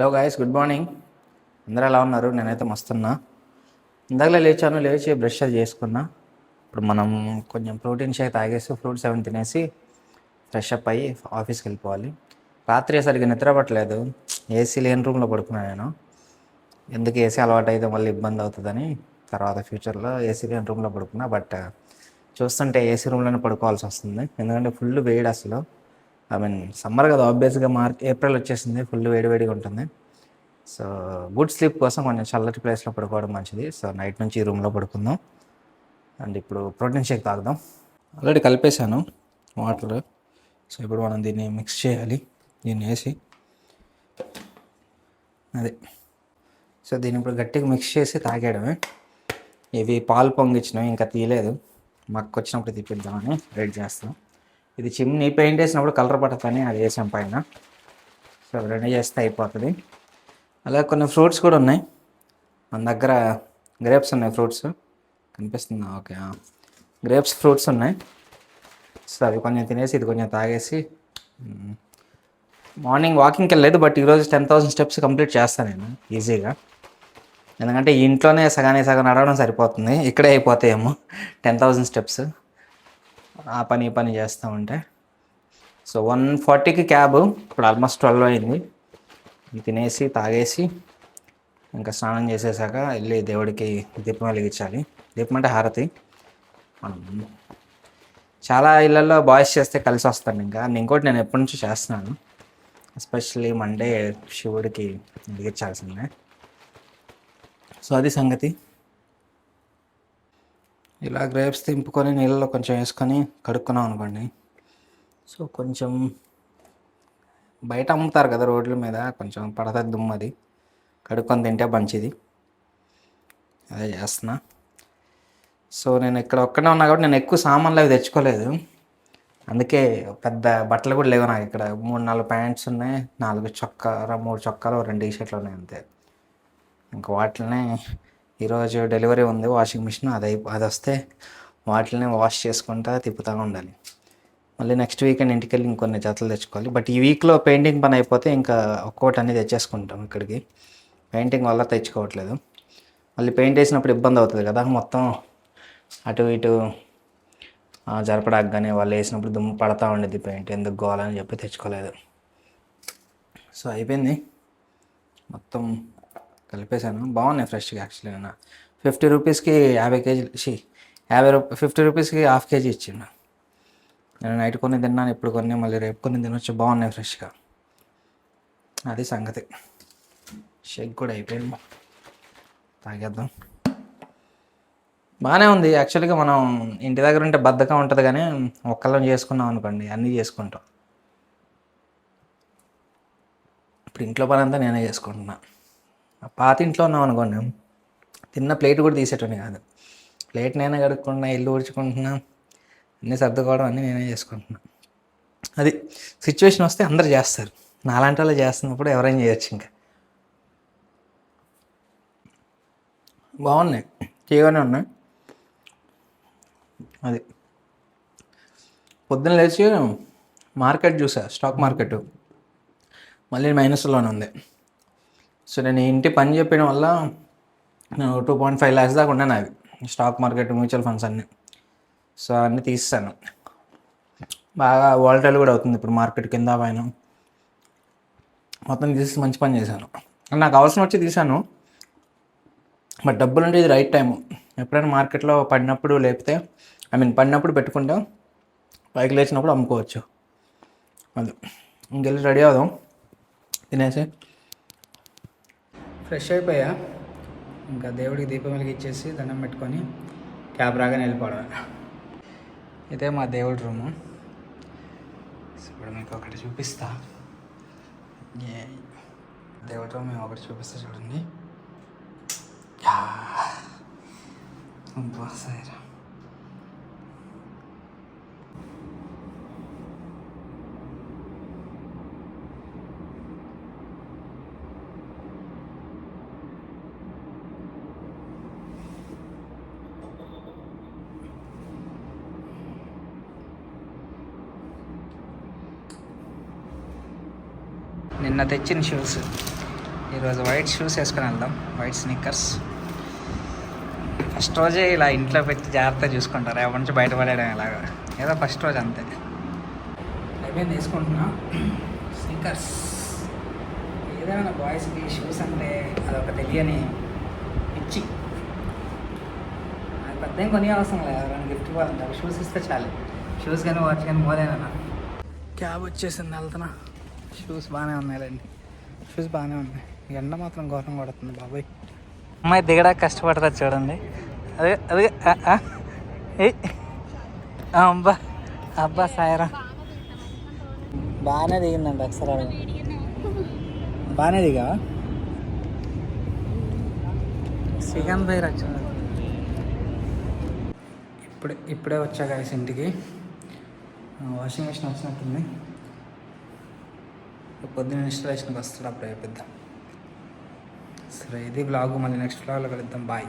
Hello guys, good morning. అందరూ ఎలా ఉన్నారు? నేనైతే మస్తున్నా. ఇందాకలే లేచి బ్రష్ అది చేసుకున్నా. ఇప్పుడు మనం కొంచెం ప్రోటీన్ షేక్ తాగేసి ఫ్రూట్స్ ఏమైనా తినేసి ఫ్రెష్ అప్ అయ్యి ఆఫీస్కి వెళ్ళిపోవాలి. రాత్రి సరిగ్గా నిద్ర పట్టలేదు. ఏసీ లేని రూమ్లో పడుకున్నాను నేను. ఎందుకు ఏసీ అలవాటు అయితే మళ్ళీ ఇబ్బంది అవుతుందని తర్వాత ఫ్యూచర్లో ఏసీ లేని రూమ్లో పడుకున్నా. బట్ చూస్తుంటే ఏసీ రూమ్లోనే పడుకోవాల్సి వస్తుంది, ఎందుకంటే ఫుల్ వేడి అసలు. సమ్మర్ కదా, ఆబ్వియస్గా ఏప్రిల్ వచ్చేసింది, ఫుల్ వేడివేడిగా ఉంటుంది. సో గుడ్ స్లీప్ కోసం కొంచెం చల్లటి ప్లేస్లో పడుకోవడం మంచిది. సో నైట్ నుంచి ఈ రూమ్లో పడుకుందాం. అండ్ ఇప్పుడు ప్రోటీన్ షేక్ తాగుదాం. Already కలిపేశాను water. సో ఇప్పుడు మనం దీన్ని మిక్స్ చేయాలి. దీన్ని వేసి అదే సో దీన్ని ఇప్పుడు గట్టిగా మిక్స్ చేసి తాగేయడమే. ఇవి పాలు పొంగిచ్చినవి, ఇంకా తీయలేదు. మక్క వచ్చినప్పుడు తీపిద్దామని వెయిట్ చేస్తాం. ఇది చిమ్ని పెయింట్ వేసినప్పుడు కలర్ పడతానే అది వేసాం పైన. సో రెండు చేస్తే అయిపోతుంది. అలాగే కొన్ని ఫ్రూట్స్ కూడా ఉన్నాయి మన దగ్గర. గ్రేప్స్ ఉన్నాయి, ఫ్రూట్స్ కనిపిస్తుందా? ఓకే, గ్రేప్స్ ఫ్రూట్స్ ఉన్నాయి. సో అవి కొంచెం తినేసి ఇది కొంచెం తాగేసి మార్నింగ్ వాకింగ్కి వెళ్ళలేదు, బట్ ఈరోజు 10,000 స్టెప్స్ కంప్లీట్ చేస్తాను నేను ఈజీగా. ఎందుకంటే ఈ ఇంట్లోనే సగం నడవడం సరిపోతుంది, ఇక్కడే అయిపోతాయేమో 10,000 స్టెప్స్ ఆ పని ఈ పని చేస్తూ ఉంటే. సో 1:40కి క్యాబ్, ఇప్పుడు ఆల్మోస్ట్ 12 అయింది. ఇది తినేసి తాగేసి ఇంకా స్నానం చేసేసాక వెళ్ళి దేవుడికి దీపం వెలిగించాలి. దీపం అంటే హారతి. మనం చాలా ఇళ్ళల్లో బాయ్స్ చేస్తే కలిసి వస్తాను. ఇంకా ఇంకోటి నేను ఎప్పటి నుంచో చేస్తున్నాను, ఎస్పెషల్లీ మండే శివుడికి వెలిగించాల్సిందే. సో అది సంగతి. ఇలా గ్రేప్స్ తింపుకొని నీళ్ళలో కొంచెం వేసుకొని కడుక్కున్నాం అనుకోండి. సో కొంచెం బయట అమ్ముతారు కదా రోడ్ల మీద, కొంచెం పడతది దుమ్ము, అది కడుక్కొని తింటే మంచిది. అదే చేస్తున్నా. సో నేను ఇక్కడ ఒక్కడే ఉన్నా కాబట్టి నేను ఎక్కువ సామాన్లు అవి తెచ్చుకోలేదు. అందుకే పెద్ద బట్టలు కూడా లేవు నాకు. ఇక్కడ 3-4 ప్యాంట్స్ ఉన్నాయి, 3 చొక్కాలు, 2 టీ-షర్ట్లు ఉన్నాయి అంతే. ఇంకా వాటిని ఈరోజు డెలివరీ ఉంది, వాషింగ్ మిషన్, అది వస్తే వాటిని వాష్ చేసుకుంటా తిప్పుతూ ఉండాలి. మళ్ళీ నెక్స్ట్ వీకెండ్ ఇంటికి వెళ్ళి ఇంకొన్ని జతలు తెచ్చుకోవాలి. బట్ ఈ వీక్లో పెయింటింగ్ పని అయిపోతే ఇంకా ఒక్కోటి అన్నీ తెచ్చేసుకుంటాం ఇక్కడికి. పెయింటింగ్ వల్ల తెచ్చుకోవట్లేదు. మళ్ళీ పెయింట్ వేసినప్పుడు ఇబ్బంది అవుతుంది కదా, మొత్తం అటు ఇటు జరపడానికి. కానీ వాళ్ళు వేసినప్పుడు దుమ్ము పడతా ఉండేది పెయింట్, ఎందుకు గోవాలని చెప్పి తెచ్చుకోలేదు. సో అయిపోయింది, మొత్తం కలిపేశాను. బాగున్నాయి ఫ్రెష్గా. యాక్చువల్లీ నేను 50 రూపీస్కి 50 కేజీలు 50 రూపీస్కి ½ కేజీ ఇచ్చిండు. నేను నైట్ కొన్ని తిన్నాను, ఇప్పుడు కొన్ని, మళ్ళీ రేపు కొన్ని తినొచ్చు. బాగున్నాయి ఫ్రెష్గా. అది సంగతి. షేక్ కూడా అయిపోయింది, తాగేద్దాం. బాగానే ఉంది. యాక్చువల్గా మనం ఇంటి దగ్గర ఉంటే బద్ధకం ఉంటుంది, కానీ ఒక్కళ్ళని చేసుకున్నాం అనుకోండి అన్నీ చేసుకుంటాం. ఇప్పుడు ఇంట్లో పని అంతా నేనే చేసుకుంటున్నా. పాత ఇంట్లో ఉన్నాం అనుకోండి, తిన్న ప్లేట్ కూడా తీసేటోని కాదు. ప్లేట్ నేనే కడుక్కుంటున్నా, ఇల్లు ఊడ్చుకుంటున్నా, అన్నీ సర్దుకోవడం అన్నీ నేనే చేసుకుంటున్నా. అది సిచ్యువేషన్ వస్తే అందరు చేస్తారు, నాలాంటి వాళ్ళు చేస్తున్నప్పుడు ఎవరైనా చేయొచ్చు. ఇంకా బాగున్నాయి, తీయగానే ఉన్నాయి. అది పొద్దున్న లేచి మార్కెట్ చూసా, స్టాక్ మార్కెట్ మళ్ళీ మైనస్లోనే ఉంది. సో నేను ఇంటి పని చెప్పడం వల్ల నేను 2.5 lakhs దాకా ఉన్నాను అవి స్టాక్ మార్కెట్, మ్యూచువల్ ఫండ్స్ అన్నీ. సో అన్నీ తీసాను. బాగా వాలటైల్ కూడా అవుతుంది ఇప్పుడు మార్కెట్, కింద పైన మొత్తం తీసి మంచి పని చేశాను. నాకు అవసరం వచ్చి తీసాను, బట్ డబ్బులు అంటే ఇది రైట్ టైము. ఎప్పుడైనా మార్కెట్లో పడినప్పుడు లేపితే పడినప్పుడు పెట్టుకుంటాం, పైకి లేచినప్పుడు అమ్ముకోవచ్చు. అది ఇంకెళ్ళి రెడీ అవుదాం, తినేసి ఫ్రెష్ అయిపోయా. ఇంకా దేవుడికి దీపం వెలిగించేసి దండం పెట్టుకొని క్యాబ్ రాగానే వెళ్ళిపోవడం. ఇదే మా దేవుడి రూము. ఇప్పుడు మీకు ఒకటి చూపిస్తా. దేవుడి రూమ్ మేము ఒకటి చూపిస్తా, చూడండి. సరే, నిన్న తెచ్చిన షూస్ ఈరోజు వైట్ షూస్ వేసుకొని వెళ్దాం, వైట్ స్నీకర్స్. ఫస్ట్ రోజే ఇలా ఇంట్లో పెట్టి జాగ్రత్తగా చూసుకుంటారు, ఎవరి నుంచి బయటపడేయడం ఇలాగా. ఏదో ఫస్ట్ రోజు అంతే. అయిపోయింది వేసుకుంటున్నా స్నీకర్స్. ఏదైనా బాయ్స్కి షూస్ అంటే అదొక తెలియని పిచ్చి. అది పెద్ద ఏం కొని అవసరం లేదు, ఎవరైనా గిఫ్ట్ ఇవ్వాలంటే షూస్ ఇస్తే చాలు. షూస్ కానీ వాచ్ కానీ మోదేనా. క్యాబ్ వచ్చేసింది, వెళ్తున్నా. షూస్ బాగానే ఉన్నాయండి, షూస్ బాగానే ఉన్నాయి. ఎండ మాత్రం ఘోరం కొడుతుంది బాబాయ్. అమ్మాయి దిగడానికి కష్టపడతా చూడండి. అదే అదే అబ్బా అబ్బా సాయరా బాగానే దిగిందండి. అక్షరాలు బాగానే దిగా. శ్రీకాంత్ భాయ్ వచ్చింది. ఇప్పుడే వచ్చా గాయస్ ఇంటికి. వాషింగ్ మిషన్ వచ్చినట్టుంది, పొద్దున్న ఇన్స్టాలేషన్కి వస్తాడు, అప్పుడు అయిపోద్దాం. సరే, ఇది బ్లాగ్. మళ్ళీ నెక్స్ట్ బ్లాగ్లో కలుద్దాం. బాయ్.